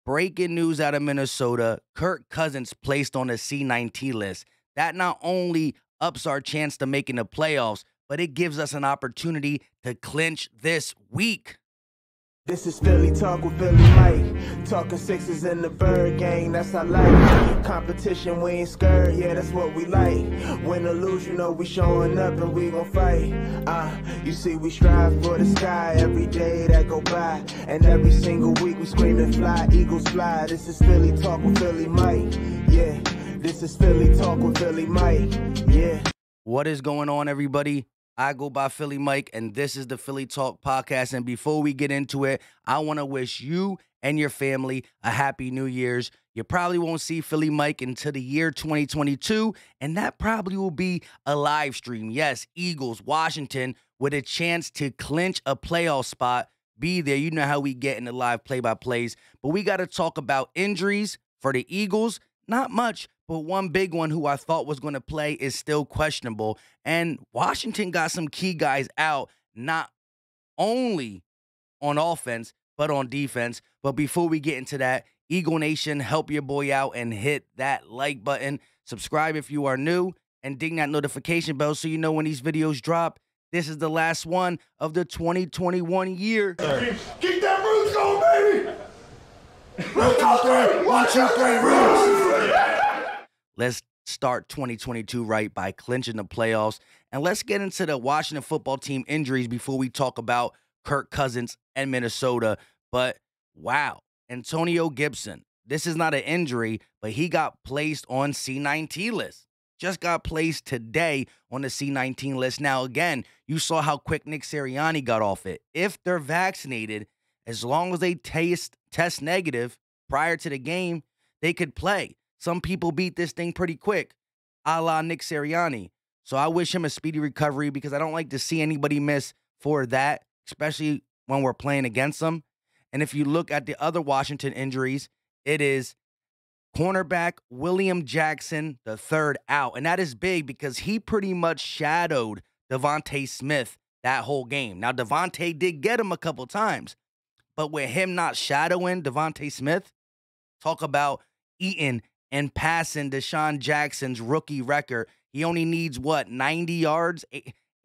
Breaking news out of Minnesota, Kirk Cousins placed on the C19 list. That not only ups our chance to making the playoffs, but it gives us an opportunity to clinch this week. This is Philly Talk with Philly Mike. Talking Sixers in the Bird Gang, that's our life. Competition, we ain't scared, yeah, that's what we like. Win or lose, you know we showing up and we gon' fight. You see we strive for the sky every day that go by. And every single week we screaming fly, Eagles fly. This is Philly Talk with Philly Mike, yeah. This is Philly Talk with Philly Mike, yeah. What is going on, everybody? I go by Philly Mike, and this is the Philly Talk podcast. And before we get into it, I want to wish you and your family a happy New Year's. You probably won't see Philly Mike until the year 2022, and that probably will be a live stream. Yes, Eagles, Washington, with a chance to clinch a playoff spot. Be there. You know how we get in the live play-by-plays. But we got to talk about injuries for the Eagles. Not much, but one big one who I thought was going to play is still questionable. And Washington got some key guys out, not only on offense, but on defense. But before we get into that, Eagle Nation, help your boy out and hit that like button. Subscribe if you are new, and ding that notification bell so you know when these videos drop. This is the last one of the 2021 year. Keep that roots going, baby! One, two, three, roots! Let's start 2022 right by clinching the playoffs. And let's get into the Washington football team injuries before we talk about Kirk Cousins and Minnesota. But, wow, Antonio Gibson. This is not an injury, but he got placed on C19 list. Just got placed today on the C19 list. Now, again, you saw how quick Nick Sirianni got off it. If they're vaccinated, as long as they test negative prior to the game, they could play. Some people beat this thing pretty quick, a la Nick Sirianni. So I wish him a speedy recovery because I don't like to see anybody miss for that, especially when we're playing against them. And if you look at the other Washington injuries, it is cornerback William Jackson III out. And that is big because he pretty much shadowed Devontae Smith that whole game. Now, Devontae did get him a couple times, but with him not shadowing Devontae Smith, talk about eating and passing Deshaun Jackson's rookie record. He only needs, 90 yards,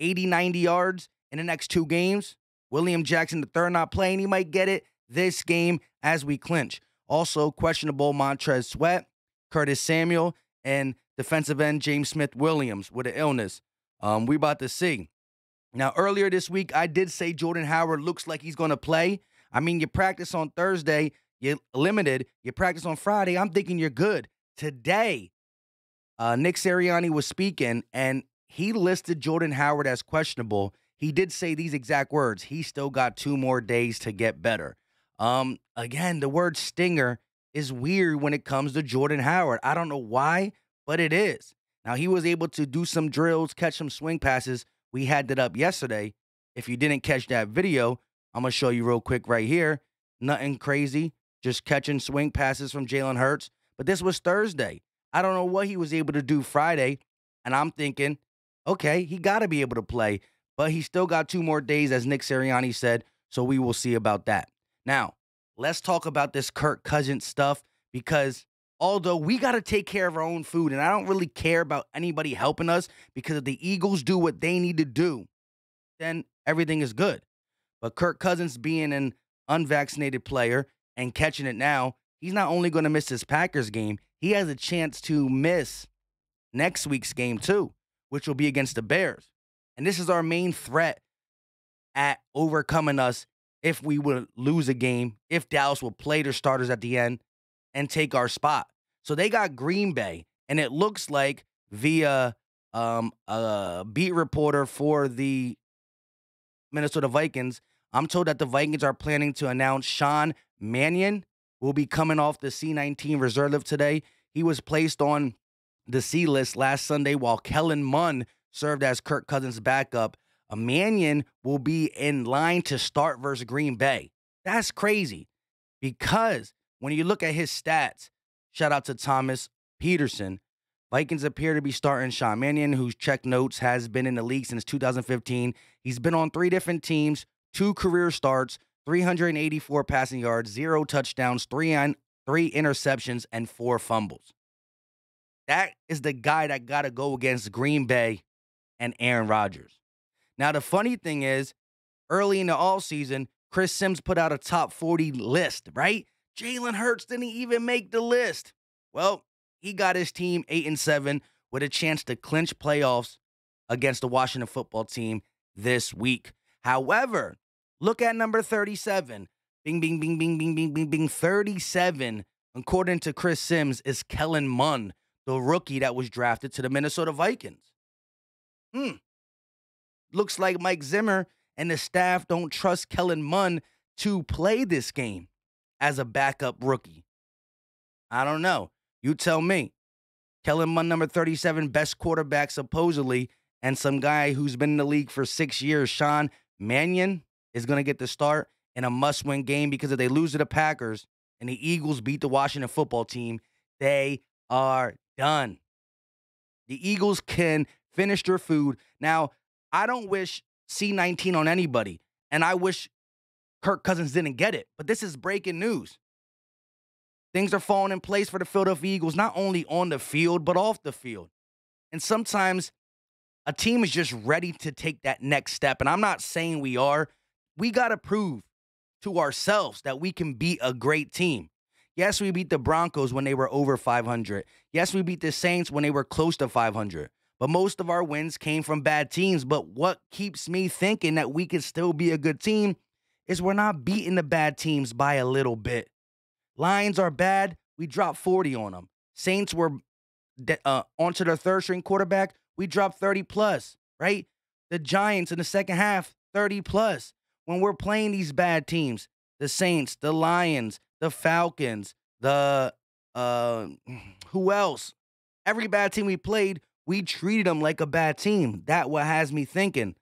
80, 90 yards in the next two games. William Jackson III not playing. He might get it this game as we clinch. Also questionable Montrez Sweat, Curtis Samuel, and defensive end James Smith-Williams with an illness. We about to see. Now, earlier this week, I did say Jordan Howard looks like he's going to play. I mean, you practice on Thursday, you're limited. You practice on Friday, I'm thinking you're good. Today, Nick Sirianni was speaking, and he listed Jordan Howard as questionable. He did say these exact words. He still got 2 more days to get better. Again, the word stinger is weird when it comes to Jordan Howard. I don't know why, but it is. Now, he was able to do some drills, catch some swing passes. We had that up yesterday. If you didn't catch that video, I'm going to show you real quick right here. Nothing crazy, just catching swing passes from Jalen Hurts. But this was Thursday. I don't know what he was able to do Friday, and I'm thinking, okay, he got to be able to play. But he still got 2 more days, as Nick Sirianni said, so we will see about that. Now, let's talk about this Kirk Cousins stuff because although we got to take care of our own food, and I don't really care about anybody helping us because if the Eagles do what they need to do, then everything is good. But Kirk Cousins being an unvaccinated player and catching it now, he's not only going to miss his Packers game, he has a chance to miss next week's game too, which will be against the Bears. And this is our main threat at overcoming us if we would lose a game, if Dallas will play their starters at the end and take our spot. So they got Green Bay, and it looks like via a beat reporter for the Minnesota Vikings, I'm told that the Vikings are planning to announce Sean Mannion will be coming off the C19 reserve list today. He was placed on the C list last Sunday while Kellen Mond served as Kirk Cousins' backup. A Mannion will be in line to start versus Green Bay. That's crazy because when you look at his stats, shout out to Thomas Peterson, Vikings appear to be starting Sean Mannion, whose check notes has been in the league since 2015. He's been on 3 different teams, 2 career starts, 384 passing yards, 0 touchdowns, 3 3 interceptions, and 4 fumbles. That is the guy that got to go against Green Bay and Aaron Rodgers. Now, the funny thing is, early in the offseason, Chris Sims put out a top 40 list, right? Jalen Hurts didn't even make the list. Well, he got his team 8-7 with a chance to clinch playoffs against the Washington football team this week. However, look at number 37. Bing, bing, bing, bing, bing, bing, bing, bing. 37, according to Chris Sims, is Kellen Mond, the rookie that was drafted to the Minnesota Vikings. Looks like Mike Zimmer and the staff don't trust Kellen Mond to play this game as a backup rookie. I don't know. You tell me. Kellen Mond, number 37, best quarterback supposedly, and some guy who's been in the league for 6 years, Sean Mannion, is going to get the start in a must-win game because if they lose to the Packers and the Eagles beat the Washington football team, they are done. The Eagles can finish their food. Now, I don't wish C-19 on anybody, and I wish Kirk Cousins didn't get it, but this is breaking news. Things are falling in place for the Philadelphia Eagles, not only on the field, but off the field. And sometimes a team is just ready to take that next step, and I'm not saying we are. We got to prove to ourselves that we can beat a great team. Yes, we beat the Broncos when they were over 500. Yes, we beat the Saints when they were close to 500. But most of our wins came from bad teams. But what keeps me thinking that we can still be a good team is we're not beating the bad teams by a little bit. Lions are bad. We dropped 40 on them. Saints were onto their third-string quarterback. We dropped 30+, right? The Giants in the second half, 30+. When we're playing these bad teams, the Saints, the Lions, the Falcons, the who else? Every bad team we played, we treated them like a bad team. That's what has me thinking.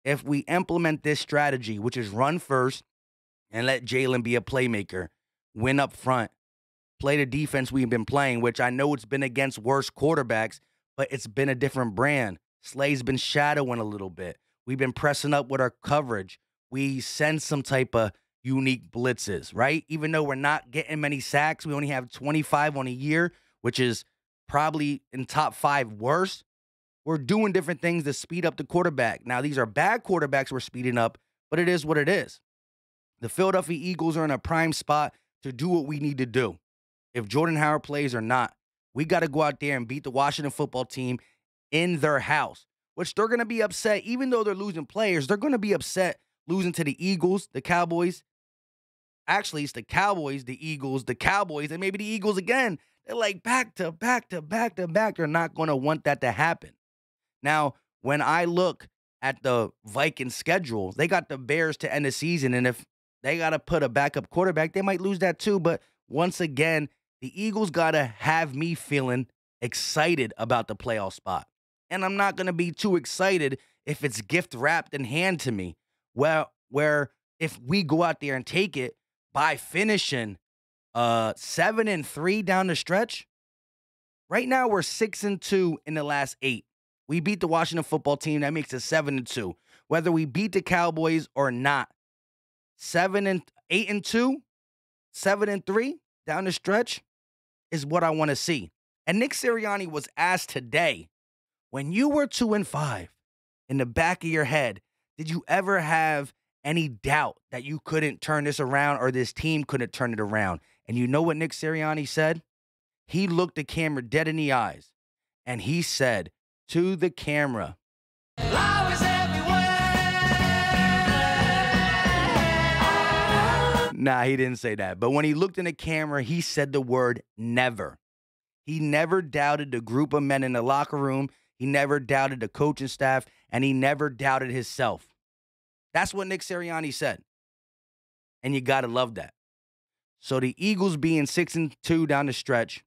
If we implement this strategy, which is run first and let Jalen be a playmaker, win up front, play the defense we've been playing, which I know it's been against worse quarterbacks, but it's been a different brand. Slay's been shadowing a little bit. We've been pressing up with our coverage. We send some type of unique blitzes, right? Even though we're not getting many sacks, we only have 25 on a year, which is probably in top 5 worst. We're doing different things to speed up the quarterback. Now, these are bad quarterbacks we're speeding up, but it is what it is. The Philadelphia Eagles are in a prime spot to do what we need to do. If Jordan Howard plays or not, we got to go out there and beat the Washington football team in their house, which they're going to be upset. Even though they're losing players, they're going to be upset losing to the Eagles, the Cowboys. Actually, it's the Cowboys, the Eagles, the Cowboys, and maybe the Eagles again. They're like back to back to back to back. They're not going to want that to happen. Now, when I look at the Vikings schedule, they got the Bears to end the season, and if they got to put a backup quarterback, they might lose that too. But once again, the Eagles got to have me feeling excited about the playoff spot. And I'm not going to be too excited if it's gift wrapped and hand to me. Well, where if we go out there and take it by finishing 7-3 down the stretch, right now we're 6-2 in the last 8. We beat the Washington football team. That makes it 7-2. Whether we beat the Cowboys or not, 8-2, 7-3 down the stretch is what I want to see. And Nick Sirianni was asked today, when you were 2-5, in the back of your head, did you ever have any doubt that you couldn't turn this around or this team couldn't turn it around? And you know what Nick Sirianni said? He looked the camera dead in the eyes, and he said to the camera, "Love is everywhere." Nah, he didn't say that. But when he looked in the camera, he said the word never. He never doubted the group of men in the locker room. He never doubted the coaching staff, and he never doubted himself. That's what Nick Sirianni said. And you got to love that. So the Eagles being 6-2 down the stretch,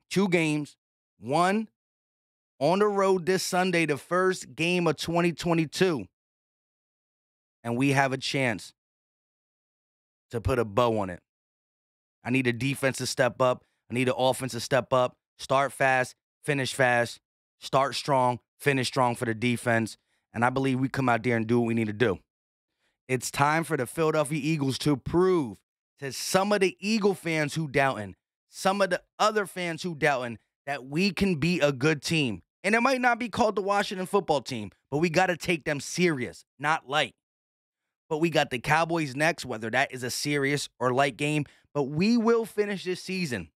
2 games, 1 on the road this Sunday, the first game of 2022. And we have a chance to put a bow on it. I need the defense to step up. I need the offense to step up. Start fast, finish fast. Start strong, finish strong for the defense. And I believe we come out there and do what we need to do. It's time for the Philadelphia Eagles to prove to some of the Eagle fans who doubting, some of the other fans who doubting that we can be a good team. And it might not be called the Washington football team, but we got to take them serious, not light. But we got the Cowboys next, whether that is a serious or light game. But we will finish this season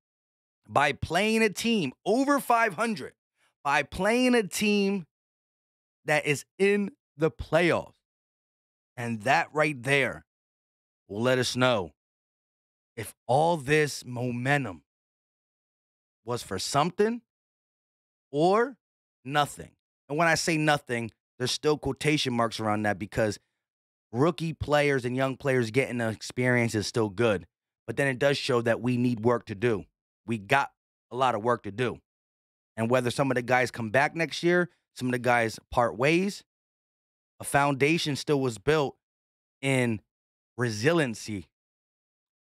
by playing a team over 500, by playing a team that is in the playoffs. And that right there will let us know if all this momentum was for something or nothing. And when I say nothing, there's still quotation marks around that because rookie players and young players getting the experience is still good. But then it does show that we need work to do. We got a lot of work to do. And whether some of the guys come back next year, some of the guys part ways, a foundation still was built in resiliency.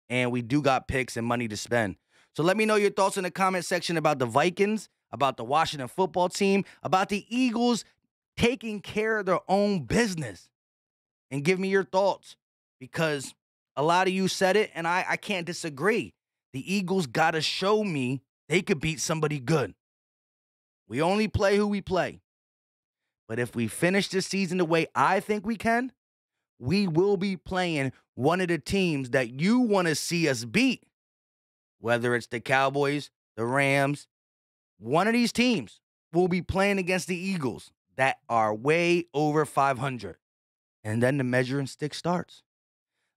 And we do got picks and money to spend. So let me know your thoughts in the comment section about the Vikings, about the Washington football team, about the Eagles taking care of their own business. And give me your thoughts because a lot of you said it, and I can't disagree. The Eagles got to show me they could beat somebody good. We only play who we play. But if we finish this season the way I think we can, we will be playing one of the teams that you want to see us beat. Whether it's the Cowboys, the Rams, one of these teams will be playing against the Eagles that are way over 500. And then the measuring stick starts.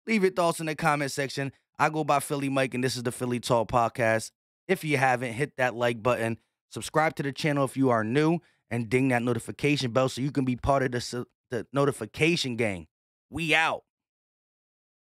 Leave your thoughts in the comment section. I go by Philly Mike, and this is the Philly Talk Podcast. If you haven't, hit that like button. Subscribe to the channel if you are new, and ding that notification bell so you can be part of the notification gang. We out.